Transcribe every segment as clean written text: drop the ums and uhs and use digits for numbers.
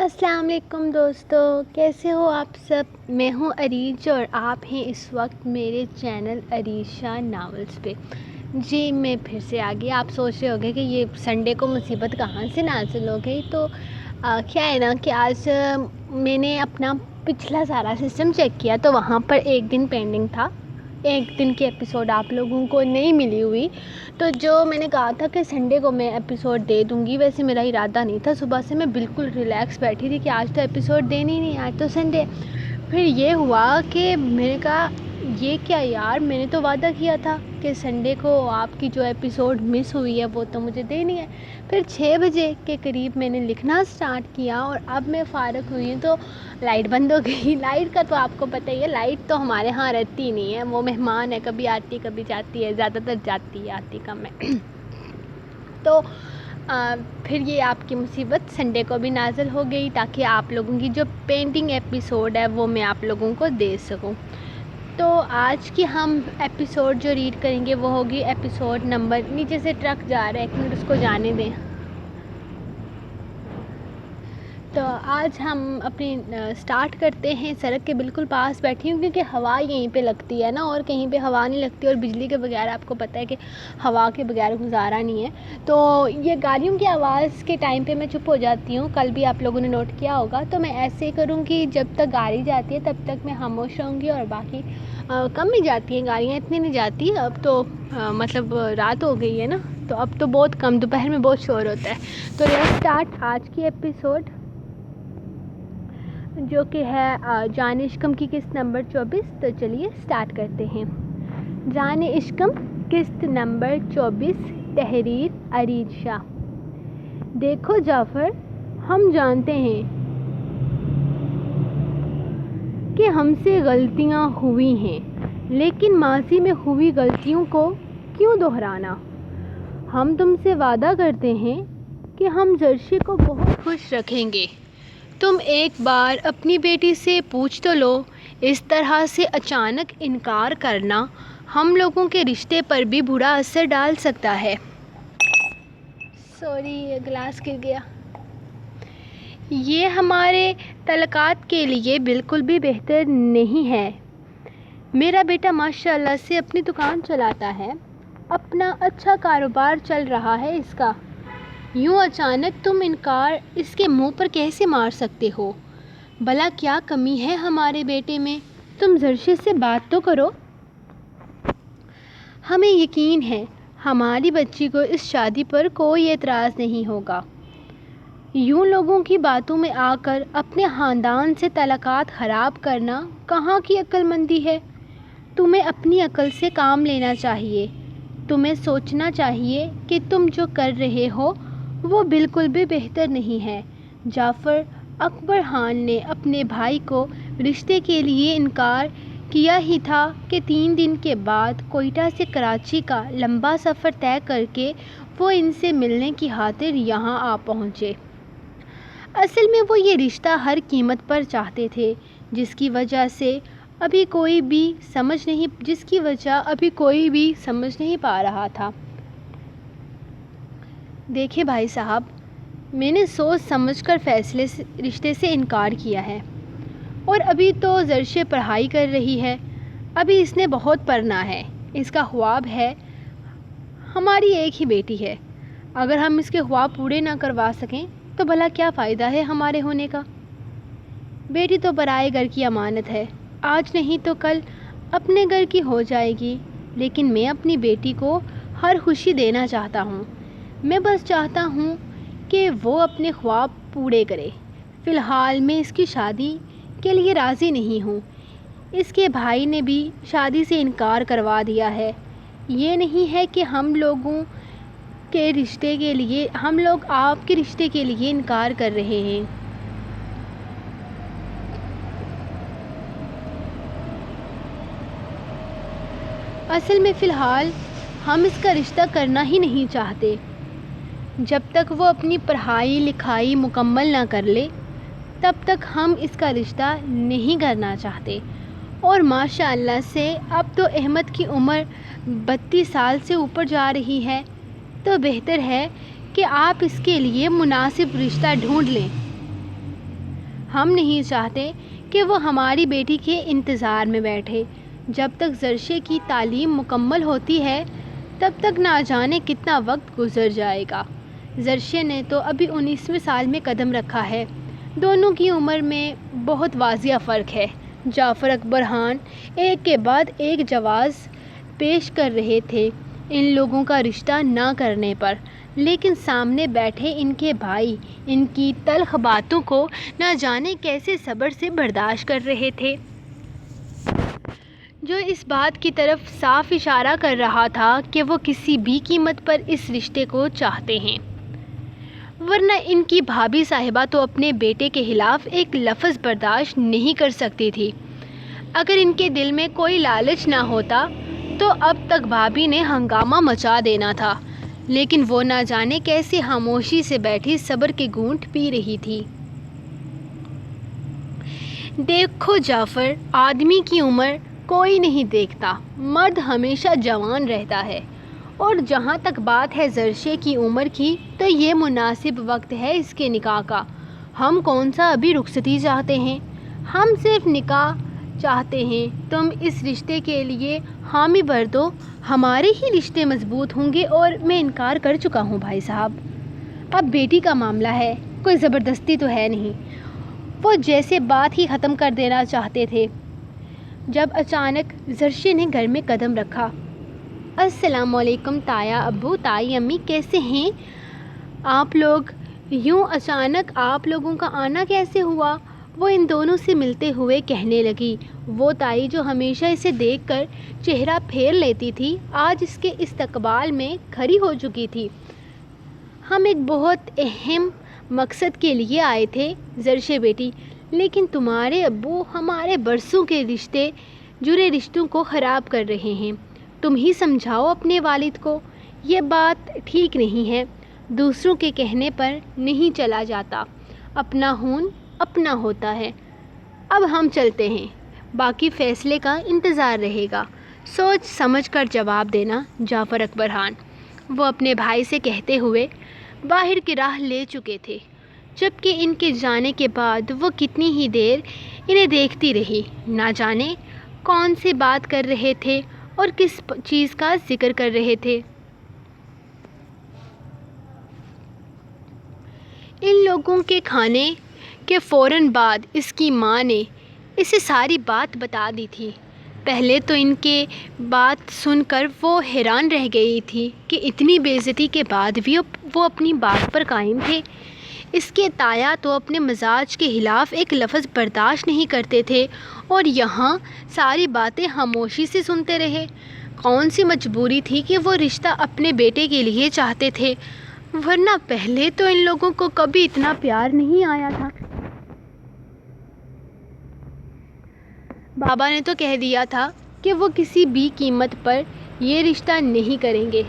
السلام علیکم دوستو، کیسے ہو آپ سب؟ میں ہوں عریج اور آپ ہیں اس وقت میرے چینل عریشہ ناولز پہ۔ جی میں پھر سے آ گئی۔ آپ سوچ رہے ہوگے کہ یہ سنڈے کو مصیبت کہاں سے نازل ہو گئی؟ تو کیا ہے نا کہ آج میں نے اپنا پچھلا سارا سسٹم چیک کیا تو وہاں پر ایک دن پینڈنگ تھا، ایک دن کی ایپیسوڈ آپ لوگوں کو نہیں ملی ہوئی۔ تو جو میں نے کہا تھا کہ سنڈے کو میں ایپیسوڈ دے دوں گی، ویسے میرا ارادہ نہیں تھا۔ صبح سے میں بالکل ریلیکس بیٹھی تھی کہ آج تو ایپیسوڈ دینی نہیں، آج تو سنڈے۔ پھر یہ ہوا کہ میں نے کہا یہ کیا یار، میں نے تو وعدہ کیا تھا کہ سنڈے کو آپ کی جو ایپیسوڈ مس ہوئی ہے وہ تو مجھے دینی ہے۔ پھر 6 بجے کے قریب میں نے لکھنا سٹارٹ کیا اور اب میں فارغ ہوئی ہوں تو لائٹ بند ہو گئی۔ لائٹ کا تو آپ کو پتہ ہی ہے، لائٹ تو ہمارے ہاں رہتی نہیں ہے، وہ مہمان ہے، کبھی آتی کبھی جاتی ہے، زیادہ تر جاتی ہے، آتی کم ہے۔ تو پھر یہ آپ کی مصیبت سنڈے کو بھی نازل ہو گئی تاکہ آپ لوگوں کی جو پینڈنگ ایپیسوڈ ہے وہ میں آپ لوگوں کو دے سکوں۔ تو آج کی ہم ایپیسوڈ جو ریڈ کریں گے وہ ہوگی ایپیسوڈ نمبر، نیچے سے ٹرک جا رہا ہے، ایک منٹ اس کو جانے دیں۔ تو آج ہم اپنی سٹارٹ کرتے ہیں، سڑک کے بالکل پاس بیٹھی ہوں کیونکہ ہوا یہیں پہ لگتی ہے نا، اور کہیں پہ ہوا نہیں لگتی، اور بجلی کے بغیر آپ کو پتہ ہے کہ ہوا کے بغیر گزارا نہیں ہے۔ تو یہ گاڑیوں کی آواز کے ٹائم پہ میں چپ ہو جاتی ہوں، کل بھی آپ لوگوں نے نوٹ کیا ہوگا۔ تو میں ایسے ہی کروں گی، جب تک گاڑی جاتی ہے تب تک میں خاموش رہوں گی، اور باقی کم ہی جاتی ہیں گاڑیاں، اتنی نہیں جاتی اب تو، مطلب رات ہو گئی ہے نا، تو اب تو بہت کم، دوپہر میں بہت شور ہوتا ہے۔ تو لیٹس سٹارٹ آج کی ایپیسوڈ جو کہ ہے جان عشقم کی قسط نمبر 24۔ تو چلیے سٹارٹ کرتے ہیں۔ جان عشقم قسط نمبر 24، تحریر عریج شاہ۔ دیکھو جعفر، ہم جانتے ہیں کہ ہم سے غلطیاں ہوئی ہیں، لیکن ماضی میں ہوئی غلطیوں کو کیوں دہرانا؟ ہم تم سے وعدہ کرتے ہیں کہ ہم جرشی کو بہت خوش رکھیں گے۔ تم ایک بار اپنی بیٹی سے پوچھ تو لو، اس طرح سے اچانک انکار کرنا ہم لوگوں کے رشتے پر بھی برا اثر ڈال سکتا ہے۔ سوری، گلاس گر گیا۔ یہ ہمارے تعلقات کے لیے بالکل بھی بہتر نہیں ہے۔ میرا بیٹا ماشاءاللہ سے اپنی دکان چلاتا ہے، اپنا اچھا کاروبار چل رہا ہے اس کا، یوں اچانک تم انکار اس کے منہ پر کیسے مار سکتے ہو؟ بھلا کیا کمی ہے ہمارے بیٹے میں؟ تم جرشی سے بات تو کرو۔ ہمیں یقین ہے ہماری بچی کو اس شادی پر کوئی اعتراض نہیں ہوگا۔ یوں لوگوں کی باتوں میں آ کر اپنے خاندان سے تعلقات خراب کرنا کہاں کی عقل مندی ہے؟ تمہیں اپنی عقل سے کام لینا چاہیے۔ تمہیں سوچنا چاہیے کہ تم جو کر رہے ہو وہ بالکل بھی بہتر نہیں ہے۔ جعفر، اکبر خان نے اپنے بھائی کو رشتے کے لیے انکار کیا ہی تھا کہ 3 دن کے بعد کوئٹہ سے کراچی کا لمبا سفر طے کر کے وہ ان سے ملنے کی خاطر یہاں آ پہنچے۔ اصل میں وہ یہ رشتہ ہر قیمت پر چاہتے تھے، جس کی وجہ ابھی کوئی بھی سمجھ نہیں پا رہا تھا۔ دیکھیں بھائی صاحب، میں نے سوچ سمجھ کر رشتے سے انکار کیا ہے، اور ابھی تو جرشی پڑھائی کر رہی ہے، ابھی اس نے بہت پڑھنا ہے، اس کا خواب ہے، ہماری ایک ہی بیٹی ہے، اگر ہم اس کے خواب پورے نہ کروا سکیں تو بھلا کیا فائدہ ہے ہمارے ہونے کا؟ بیٹی تو پرائے گھر کی امانت ہے، آج نہیں تو کل اپنے گھر کی ہو جائے گی، لیکن میں اپنی بیٹی کو ہر خوشی دینا چاہتا ہوں۔ میں بس چاہتا ہوں کہ وہ اپنے خواب پورے کرے۔ فی الحال میں اس کی شادی کے لیے راضی نہیں ہوں۔ اس کے بھائی نے بھی شادی سے انکار کروا دیا ہے۔ یہ نہیں ہے کہ ہم لوگ آپ کے رشتے کے لیے انکار کر رہے ہیں۔ اصل میں فی الحال ہم اس کا رشتہ کرنا ہی نہیں چاہتے۔ جب تک وہ اپنی پڑھائی لکھائی مکمل نہ کر لے تب تک ہم اس کا رشتہ نہیں کرنا چاہتے، اور ماشاءاللہ سے اب تو احمد کی عمر 32 سال سے اوپر جا رہی ہے، تو بہتر ہے کہ آپ اس کے لیے مناسب رشتہ ڈھونڈ لیں۔ ہم نہیں چاہتے کہ وہ ہماری بیٹی کے انتظار میں بیٹھے۔ جب تک زرشے کی تعلیم مکمل ہوتی ہے تب تک نہ جانے کتنا وقت گزر جائے گا۔ زرشے نے تو ابھی 19ویں سال میں قدم رکھا ہے۔ دونوں کی عمر میں بہت واضح فرق ہے۔ جعفر اکبر خان ایک کے بعد ایک جواز پیش کر رہے تھے ان لوگوں کا رشتہ نہ کرنے پر، لیکن سامنے بیٹھے ان کے بھائی ان کی تلخ باتوں کو نہ جانے کیسے صبر سے برداشت کر رہے تھے، جو اس بات کی طرف صاف اشارہ کر رہا تھا کہ وہ کسی بھی قیمت پر اس رشتے کو چاہتے ہیں، ورنہ ان کی بھابھی صاحبہ تو اپنے بیٹے کے خلاف ایک لفظ برداشت نہیں کر سکتی تھی۔ اگر ان کے دل میں کوئی لالچ نہ ہوتا تو اب تک بھابھی نے ہنگامہ مچا دینا تھا، لیکن وہ نہ جانے کیسے خاموشی سے بیٹھی صبر کے گھونٹ پی رہی تھی۔ دیکھو جعفر، آدمی کی عمر کوئی نہیں دیکھتا، مرد ہمیشہ جوان رہتا ہے، اور جہاں تک بات ہے زرشے کی عمر کی تو یہ مناسب وقت ہے اس کے نکاح کا۔ ہم کون سا ابھی رخصتی چاہتے ہیں، ہم صرف نکاح چاہتے ہیں۔ تم اس رشتے کے لیے حامی بھر دو، ہمارے ہی رشتے مضبوط ہوں گے۔ اور میں انکار کر چکا ہوں بھائی صاحب، اب بیٹی کا معاملہ ہے، کوئی زبردستی تو ہے نہیں۔ وہ جیسے بات ہی ختم کر دینا چاہتے تھے جب اچانک زرشے نے گھر میں قدم رکھا۔ السلام علیکم تایا ابو، تائی امی، کیسے ہیں آپ لوگ؟ یوں اچانک آپ لوگوں کا آنا کیسے ہوا؟ وہ ان دونوں سے ملتے ہوئے کہنے لگی۔ وہ تائی جو ہمیشہ اسے دیکھ کر چہرہ پھیر لیتی تھی، آج اس کے استقبال میں کھڑی ہو چکی تھی۔ ہم ایک بہت اہم مقصد کے لیے آئے تھے زرشے بیٹی، لیکن تمہارے ابو ہمارے برسوں کے جڑے رشتوں کو خراب کر رہے ہیں۔ تم ہی سمجھاؤ اپنے والد کو، یہ بات ٹھیک نہیں ہے، دوسروں کے کہنے پر نہیں چلا جاتا، اپنا خون اپنا ہوتا ہے۔ اب ہم چلتے ہیں، باقی فیصلے کا انتظار رہے گا، سوچ سمجھ کر جواب دینا جعفر اکبر خان، وہ اپنے بھائی سے کہتے ہوئے باہر کی راہ لے چکے تھے۔ جبکہ ان کے جانے کے بعد وہ کتنی ہی دیر انہیں دیکھتی رہی، نہ جانے کون سے بات کر رہے تھے اور کس چیز کا ذکر کر رہے تھے۔ ان لوگوں کے کھانے کے فوراً بعد اس کی ماں نے اسے ساری بات بتا دی تھی۔ پہلے تو ان کے بات سن کر وہ حیران رہ گئی تھی کہ اتنی بے عزتی کے بعد بھی وہ اپنی بات پر قائم تھے۔ اس کے تایا تو اپنے مزاج کے خلاف ایک لفظ برداشت نہیں کرتے تھے، اور یہاں ساری باتیں خاموشی سے سنتے رہے۔ کون سی مجبوری تھی کہ وہ رشتہ اپنے بیٹے کے لیے چاہتے تھے، ورنہ پہلے تو ان لوگوں کو کبھی اتنا پیار نہیں آیا تھا۔ بابا نے تو کہہ دیا تھا کہ وہ کسی بھی قیمت پر یہ رشتہ نہیں کریں گے۔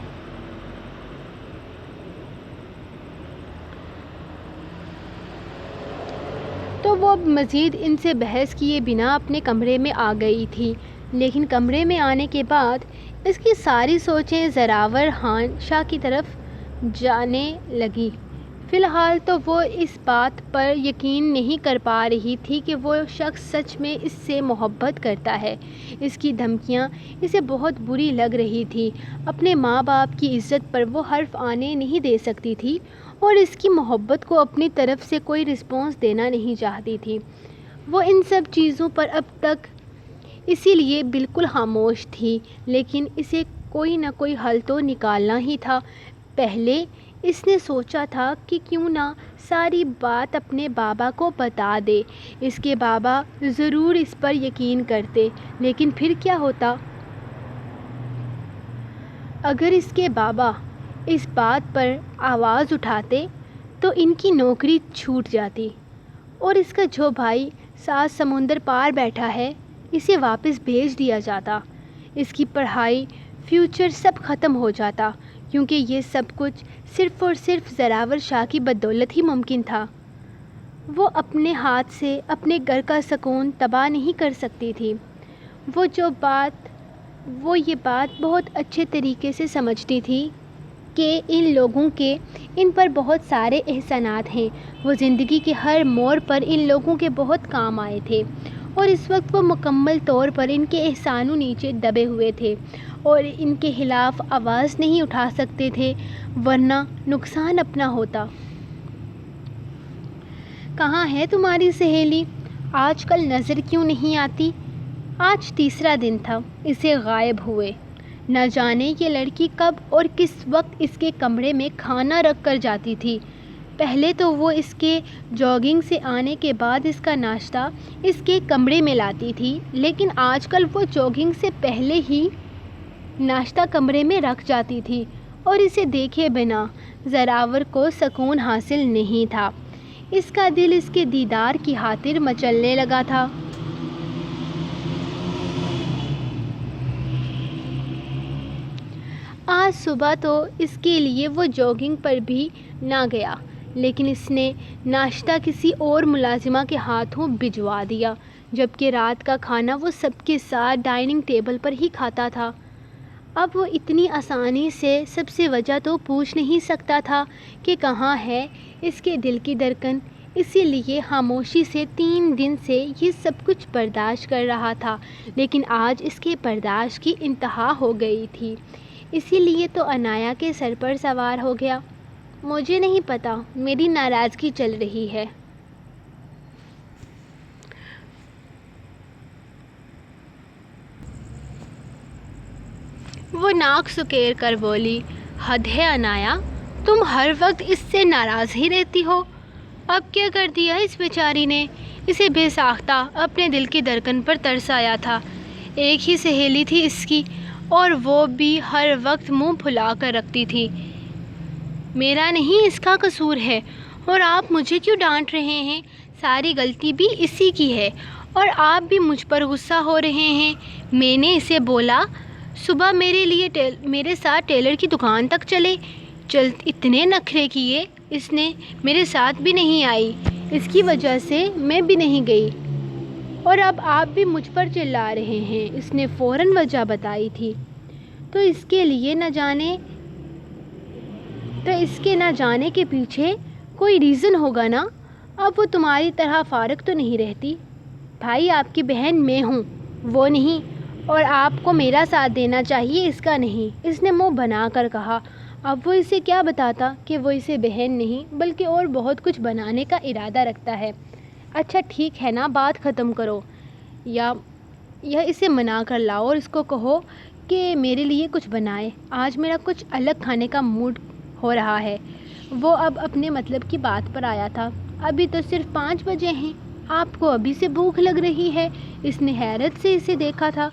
تو وہ اب مزید ان سے بحث کیے بنا اپنے کمرے میں آ گئی تھی، لیکن کمرے میں آنے کے بعد اس کی ساری سوچیں زراور خان شاہ کی طرف جانے لگی۔ فی الحال تو وہ اس بات پر یقین نہیں کر پا رہی تھی کہ وہ شخص سچ میں اس سے محبت کرتا ہے۔ اس کی دھمکیاں اسے بہت بری لگ رہی تھی۔ اپنے ماں باپ کی عزت پر وہ حرف آنے نہیں دے سکتی تھی، اور اس کی محبت کو اپنی طرف سے کوئی رسپانس دینا نہیں چاہتی تھی۔ وہ ان سب چیزوں پر اب تک اسی لیے بالکل خاموش تھی، لیکن اسے کوئی نہ کوئی حل تو نکالنا ہی تھا۔ پہلے اس نے سوچا تھا کہ کیوں نہ ساری بات اپنے بابا کو بتا دے، اس کے بابا ضرور اس پر یقین کرتے، لیکن پھر کیا ہوتا اگر اس کے بابا اس بات پر آواز اٹھاتے تو ان کی نوکری چھوٹ جاتی، اور اس کا جو بھائی 7 سمندر پار بیٹھا ہے اسے واپس بھیج دیا جاتا، اس کی پڑھائی، فیوچر سب ختم ہو جاتا، کیونکہ یہ سب کچھ صرف اور صرف زراور شاہ کی بدولت ہی ممکن تھا۔ وہ اپنے ہاتھ سے اپنے گھر کا سکون تباہ نہیں کر سکتی تھی۔ وہ یہ بات بہت اچھے طریقے سے سمجھتی تھی کہ ان لوگوں کے ان پر بہت سارے احسانات ہیں۔ وہ زندگی کے ہر موڑ پر ان لوگوں کے بہت کام آئے تھے اور اس وقت وہ مکمل طور پر ان کے احسانوں نیچے دبے ہوئے تھے اور ان کے خلاف آواز نہیں اٹھا سکتے تھے، ورنہ نقصان اپنا ہوتا۔ کہاں ہے تمہاری سہیلی؟ آج کل نظر کیوں نہیں آتی؟ آج تیسرا دن تھا اسے غائب ہوئے۔ نہ جانے یہ لڑکی کب اور کس وقت اس کے کمرے میں کھانا رکھ کر جاتی تھی۔ پہلے تو وہ اس کے جاگنگ سے آنے کے بعد اس کا ناشتہ اس کے کمرے میں لاتی تھی، لیکن آج کل وہ جاگنگ سے پہلے ہی ناشتہ کمرے میں رکھ جاتی تھی اور اسے دیکھے بنا زراور کو سکون حاصل نہیں تھا۔ اس کا دل اس کے دیدار کی خاطر مچلنے لگا تھا۔ آج صبح تو اس کے لیے وہ جاگنگ پر بھی نہ گیا، لیکن اس نے ناشتہ کسی اور ملازمہ کے ہاتھوں بھجوا دیا، جبکہ رات کا کھانا وہ سب کے ساتھ ڈائننگ ٹیبل پر ہی کھاتا تھا۔ اب وہ اتنی آسانی سے سب سے وجہ تو پوچھ نہیں سکتا تھا کہ کہاں ہے اس کے دل کی دھڑکن، اسی لیے خاموشی سے 3 دن سے یہ سب کچھ برداشت کر رہا تھا، لیکن آج اس کے برداشت کی انتہا ہو گئی تھی، اسی لیے تو عنایا کے سر پر سوار ہو گیا۔ مجھے نہیں پتا، میری ناراضگی چل رہی ہے۔ وہ ناک سکیر کر بولی، حد ہے عنایا، تم ہر وقت اس سے ناراض ہی رہتی ہو۔ اب کیا کر دیا اس بیچاری نے؟ اسے بے ساختہ اپنے دل کی دھڑکن پر ترس آیا تھا۔ ایک ہی سہیلی تھی اس کی اور وہ بھی ہر وقت منہ پھلا کر رکھتی تھی۔ میرا نہیں اس کا قصور ہے، اور آپ مجھے کیوں ڈانٹ رہے ہیں؟ ساری غلطی بھی اسی کی ہے اور آپ بھی مجھ پر غصہ ہو رہے ہیں۔ میں نے اسے بولا صبح میرے ساتھ ٹیلر کی دکان تک چلے، اتنے نخرے کیے، اس نے میرے ساتھ بھی نہیں آئی، اس کی وجہ سے میں بھی نہیں گئی، اور اب آپ بھی مجھ پر چلا رہے ہیں۔ اس نے فوراً وجہ بتائی تھی، تو اس کے نہ جانے کے پیچھے کوئی ریزن ہوگا نا۔ اب وہ تمہاری طرح فارغ تو نہیں رہتی۔ بھائی، آپ کی بہن میں ہوں، وہ نہیں، اور آپ کو میرا ساتھ دینا چاہیے، اس کا نہیں۔ اس نے منہ بنا کر کہا۔ اب وہ اسے کیا بتاتا کہ وہ اسے بہن نہیں بلکہ اور بہت کچھ بنانے کا ارادہ رکھتا ہے۔ اچھا ٹھیک ہے نا، بات ختم کرو، یا اسے منا کر لاؤ اور اس کو کہو کہ میرے لیے کچھ بنائے، آج میرا کچھ الگ کھانے کا موڈ ہو رہا ہے۔ وہ اب اپنے مطلب کی بات پر آیا تھا۔ ابھی تو صرف 5 بجے ہیں، آپ کو ابھی سے بھوک لگ رہی ہے؟ اس نے حیرت سے اسے دیکھا تھا۔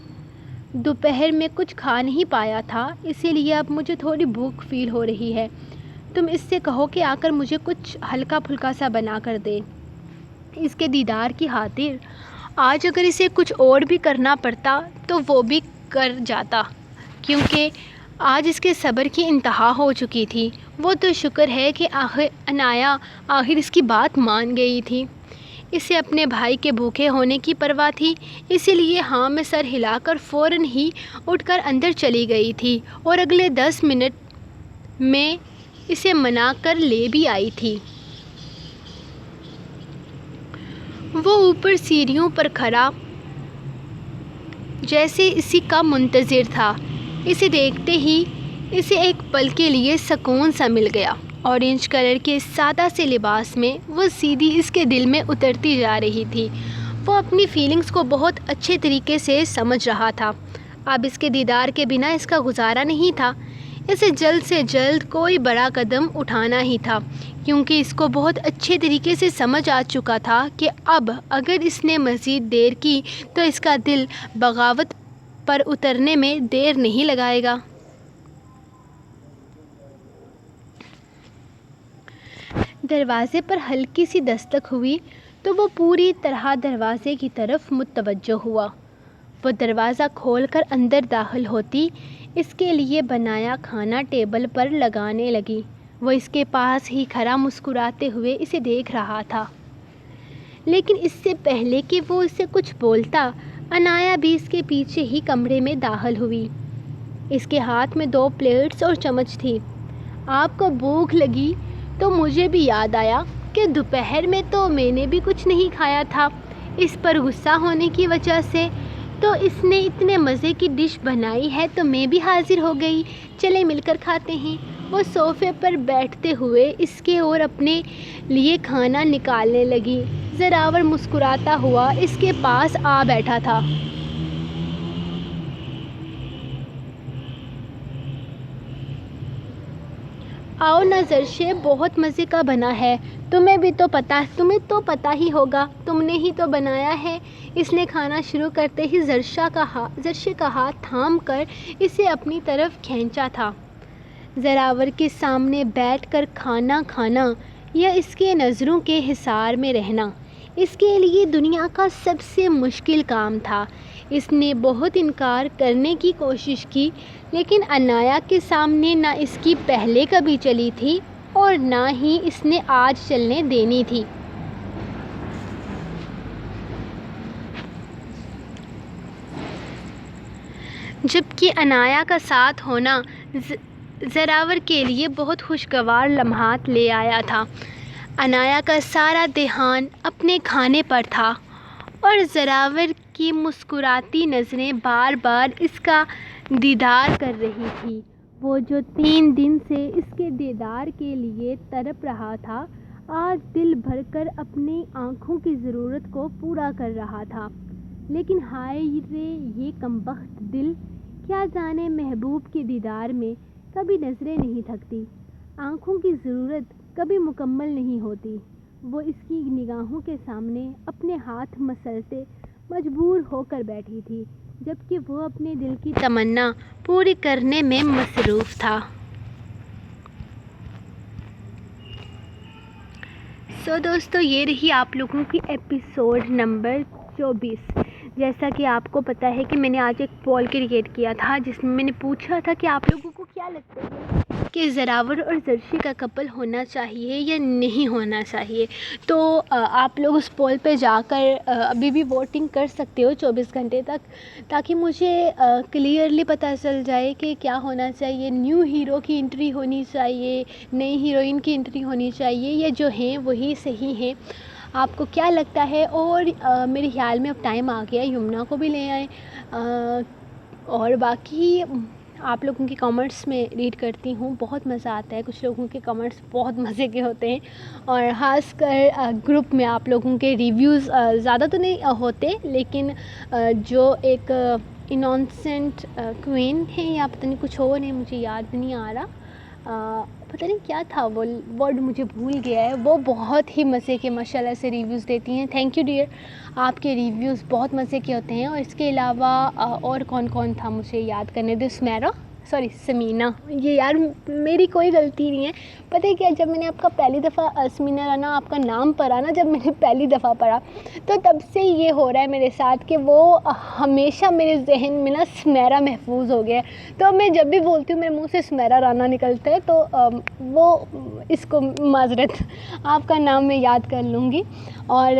دوپہر میں کچھ کھا نہیں پایا تھا، اسی لیے اب مجھے تھوڑی بھوک فیل ہو رہی ہے۔ تم اس سے کہو کہ آ کر مجھے کچھ ہلکا پھلکا سا بنا کر دے۔ اس کے دیدار کی خاطر آج اگر اسے کچھ اور بھی کرنا پڑتا تو وہ بھی کر جاتا، کیونکہ آج اس کے صبر کی انتہا ہو چکی تھی۔ وہ تو شکر ہے کہ عنایا آخر اس کی بات مان گئی تھی۔ اسے اپنے بھائی کے بھوکے ہونے کی پرواہ تھی، اسی لیے ہاں میں سر ہلا کر فوراً ہی اٹھ کر اندر چلی گئی تھی اور اگلے 10 منٹ میں اسے منا کر لے بھی آئی تھی۔ وہ اوپر سیڑھیوں پر کھڑا جیسے اسی کا منتظر تھا۔ اسے دیکھتے ہی اسے ایک پل کے لیے سکون سا مل گیا۔ اورنج کلر کے سادہ سے لباس میں وہ سیدھی اس کے دل میں اترتی جا رہی تھی۔ وہ اپنی فیلنگز کو بہت اچھے طریقے سے سمجھ رہا تھا۔ اب اس کے دیدار کے بنا اس کا گزارا نہیں تھا۔ اسے جلد سے جلد کوئی بڑا قدم اٹھانا ہی تھا، کیونکہ اس کو بہت اچھے طریقے سے سمجھ آ چکا تھا کہ اب اگر اس نے مزید دیر کی تو اس کا دل بغاوت پر اترنے میں دیر نہیں لگائے گا۔ دروازے پر ہلکی سی دستک ہوئی تو وہ پوری طرح دروازے کی طرف متوجہ ہوا۔ وہ دروازہ کھول کر اندر داخل ہوتی اس کے لیے بنایا کھانا ٹیبل پر لگانے لگی۔ وہ اس کے پاس ہی کھڑا مسکراتے ہوئے اسے دیکھ رہا تھا، لیکن اس سے پہلے کہ وہ اسے کچھ بولتا، عنایا بھی اس کے پیچھے ہی کمرے میں داخل ہوئی۔ اس کے ہاتھ میں 2 پلیٹس اور چمچ تھی۔ آپ کو بھوک لگی تو مجھے بھی یاد آیا کہ دوپہر میں تو میں نے بھی کچھ نہیں کھایا تھا۔ اس پر غصہ ہونے کی وجہ سے تو اس نے اتنے مزے کی ڈش بنائی ہے تو میں بھی حاضر ہو گئی، چلے مل کر کھاتے ہیں۔ وہ صوفے پر بیٹھتے ہوئے اس کے اور اپنے لیے کھانا نکالنے لگی۔ زراور مسکراتا ہوا اس کے پاس آ بیٹھا تھا۔ آؤ نا زرشے، بہت مزے کا بنا ہے، تمہیں تو پتہ ہی ہوگا، تم نے ہی تو بنایا ہے۔ اس نے کھانا شروع کرتے ہی زرشے کا ہاتھ تھام کر اسے اپنی طرف کھینچا تھا۔ زراور کے سامنے بیٹھ کر کھانا کھانا یا اس کے نظروں کے حصار میں رہنا اس کے لیے دنیا کا سب سے مشکل کام تھا۔ اس نے بہت انکار کرنے کی کوشش کی، لیکن انایا کے سامنے نہ اس کی پہلے کبھی چلی تھی اور نہ ہی اس نے آج چلنے دینی تھی۔ جبکہ انایا کا ساتھ ہونا زراور کے لیے بہت خوشگوار لمحات لے آیا تھا۔ انایا کا سارا دھیان اپنے کھانے پر تھا اور زراور کی مسکراتی نظریں بار بار اس کا دیدار کر رہی تھی۔ وہ جو 3 دن سے اس کے دیدار کے لیے تڑپ رہا تھا، آج دل بھر کر اپنی آنکھوں کی ضرورت کو پورا کر رہا تھا۔ لیکن ہائے رے یہ کمبخت دل، کیا جانے محبوب کے دیدار میں کبھی نظریں نہیں تھکتی، آنکھوں کی ضرورت کبھی مکمل نہیں ہوتی۔ وہ اس کی نگاہوں کے سامنے اپنے ہاتھ مسلتے مجبور ہو کر بیٹھی تھی، جبکہ وہ اپنے دل کی تمنا پوری کرنے میں مصروف تھا۔ دوستو، یہ رہی آپ لوگوں کی ایپیسوڈ نمبر 24۔ جیسا کہ آپ کو پتہ ہے کہ میں نے آج ایک پول کریٹ کیا تھا جس میں نے پوچھا تھا کہ آپ لوگوں کو کیا لگتا ہے کہ زراور اور زرشی کا کپل ہونا چاہیے یا نہیں ہونا چاہیے۔ تو آپ لوگ اس پول پہ جا کر ابھی بھی ووٹنگ کر سکتے ہو 24 گھنٹے تک، تاکہ مجھے کلیئرلی پتہ چل جائے کہ کیا ہونا چاہیے۔ نیو ہیرو کی انٹری ہونی چاہیے، نئی ہیروئن کی انٹری ہونی چاہیے، یا جو ہیں وہی صحیح ہیں؟ آپ کو کیا لگتا ہے؟ اور میرے خیال میں اب ٹائم آ گیا یمنا کو بھی لے آئیں۔ اور باقی آپ لوگوں کی کامنٹس میں ریڈ کرتی ہوں، بہت مزہ آتا ہے، کچھ لوگوں کے کامنٹس بہت مزے کے ہوتے ہیں، اور خاص کر گروپ میں آپ لوگوں کے ریویوز زیادہ تو نہیں ہوتے، لیکن جو ایک انوسینٹ کوئین ہے یا پتہ نہیں کچھ اور ہے، مجھے یاد بھی نہیں آ رہا، پتہ نہیں کیا تھا وہ ورڈ، مجھے بھول گیا ہے، وہ بہت ہی مزے کے ماشاءاللہ سے ریویوز دیتی ہیں۔ تھینک یو ڈیئر، آپ کے ریویوز بہت مزے کے ہوتے ہیں۔ اور اس کے علاوہ اور کون تھا مجھے یاد کرنے دے، سمینا، یہ یار میری کوئی غلطی نہیں ہے، پتہ ہے کیا، جب میں نے آپ کا پہلی دفعہ سمینا رانا آپ کا نام پڑھا نا، جب میں نے پہلی دفعہ پڑھا تو تب سے یہ ہو رہا ہے میرے ساتھ کہ وہ ہمیشہ میرے ذہن میں نا سمیرا محفوظ ہو گیا ہے، تو میں جب بھی بولتی ہوں میرے منہ سے سمیرا رانا نکلتا ہے، تو وہ اس کو معذرت، آپ کا نام میں یاد کر لوں گی۔ اور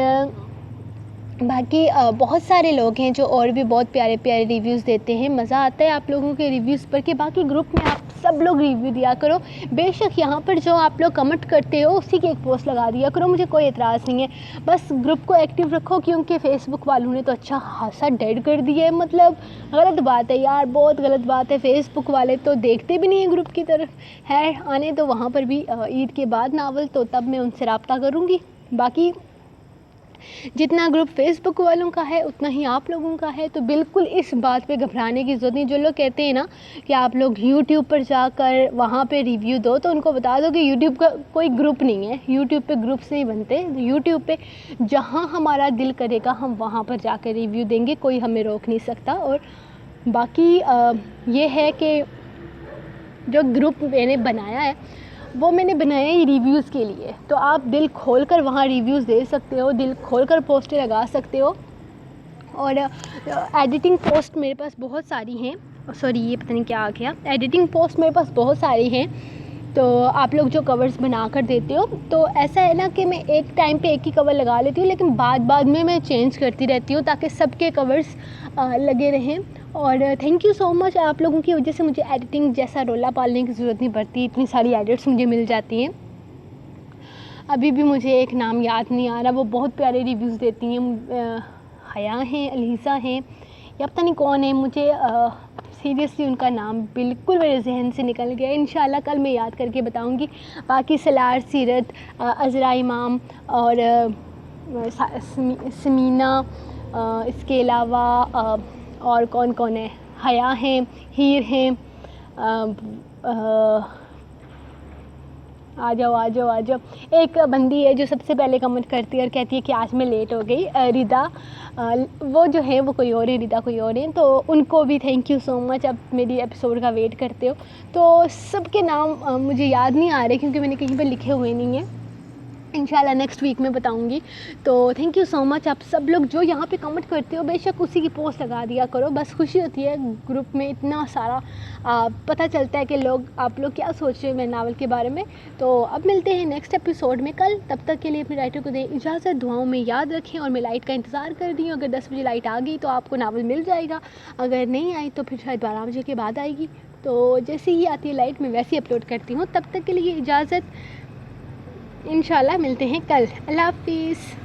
باقی بہت سارے لوگ ہیں جو اور بھی بہت پیارے پیارے ریویوز دیتے ہیں، مزہ آتا ہے آپ لوگوں کے ریویوز پڑھ کے۔ باقی گروپ میں آپ سب لوگ ریویو دیا کرو، بے شک یہاں پر جو آپ لوگ کمنٹ کرتے ہو اسی کی ایک پوسٹ لگا دیا کرو، مجھے کوئی اعتراض نہیں ہے، بس گروپ کو ایکٹیو رکھو، کیونکہ فیس بک والوں نے تو اچھا خاصا ڈیڈ کر دیا ہے، مطلب غلط بات ہے یار، بہت غلط بات ہے، فیس بک والے تو دیکھتے بھی نہیں ہیں گروپ کی طرف، ہے آنے تو وہاں پر بھی عید کے بعد ناول، تو تب میں ان سے رابطہ کروں گی۔ باقی جتنا گروپ فیس بک والوں کا ہے اتنا ہی آپ لوگوں کا ہے، تو بالکل اس بات پہ گھبرانے کی ضرورت نہیں۔ جو لوگ کہتے ہیں نا کہ آپ لوگ یوٹیوب پر جا کر وہاں پہ ریویو دو، تو ان کو بتا دو کہ یوٹیوب کا کوئی گروپ نہیں ہے، یوٹیوب پہ گروپس نہیں بنتے، یوٹیوب پہ جہاں ہمارا دل کرے گا ہم وہاں پر جا کر ریویو دیں گے، کوئی ہمیں روک نہیں سکتا۔ اور باقی یہ ہے کہ جو گروپ میں نے بنایا ہے وہ میں نے بنایا ہی ریویوز کے لیے، تو آپ دل کھول کر وہاں ریویوز دے سکتے ہو، دل کھول کر پوسٹیں لگا سکتے ہو، اور ایڈیٹنگ پوسٹ میرے پاس بہت ساری ہیں، یہ پتہ نہیں کیا آ گیا، ایڈیٹنگ پوسٹ میرے پاس بہت ساری ہیں، تو آپ لوگ جو کورز بنا کر دیتے ہو، تو ایسا ہے نا کہ میں ایک ٹائم پہ ایک ہی کور لگا لیتی ہوں، لیکن بعد میں چینج کرتی رہتی ہوں تاکہ سب کے کورز لگے رہیں، اور تھینک یو سو مچ. آپ لوگوں کی وجہ سے مجھے ایڈیٹنگ جیسا رولا پالنے کی ضرورت نہیں پڑتی, اتنی ساری ایڈٹس مجھے مل جاتی ہیں. ابھی بھی مجھے ایک نام یاد نہیں آ رہا, وہ بہت پیارے ریویوز دیتی ہیں. حیا ہیں, علیزہ ہیں, یا پتہ نہیں کون ہے, مجھے سیریسلی ان کا نام بالکل میرے ذہن سے نکل گیا. انشاءاللہ کل میں یاد کر کے بتاؤں گی. باقی سلار, سیرت, عذرا امام اور سمینہ, اس کے علاوہ اور کون کون ہے, حیا ہیں, ہیر ہیں, آ جاؤ آ جاؤ آ جاؤ. ایک بندی ہے جو سب سے پہلے کمنٹ کرتی ہے اور کہتی ہے کہ آج میں لیٹ ہو گئی, ردا. وہ جو ہے وہ کوئی اور ہے, ردا کوئی اور ہے. تو ان کو بھی تھینک یو سو مچ. اب میری ایپیسوڈ کا ویٹ کرتے ہو. تو سب کے نام مجھے یاد نہیں آ رہے کیونکہ میں نے کہیں پہ لکھے ہوئے نہیں ہیں. انشاءاللہ نیکسٹ ویک میں بتاؤں گی. تو تھینک یو سو مچ. آپ سب لوگ جو یہاں پہ کمنٹ کرتے ہو, بے شک اسی کی پوسٹ لگا دیا کرو. بس خوشی ہوتی ہے گروپ میں اتنا سارا پتہ چلتا ہے کہ آپ لوگ کیا سوچ رہے ہیں میرے ناول کے بارے میں. تو اب ملتے ہیں نیکسٹ ایپیسوڈ میں کل. تب تک کے لیے اپنے رائٹر کو دیں اجازت, دعاؤں میں یاد رکھیں, اور میں لائٹ کا انتظار کر رہی ہوں. اگر 10 بجے لائٹ آ گئی تو آپ کو ناول مل جائے گا, اگر نہیں آئی تو پھر شاید 12 بجے کے بعد آئے گی. تو جیسے ہی آتی ہے لائٹ میں ویسے ہی اپلوڈ کرتی ہوں. تب تک کے لیے اجازت, انشاءاللہ ملتے ہیں کل. اللہ حافظ.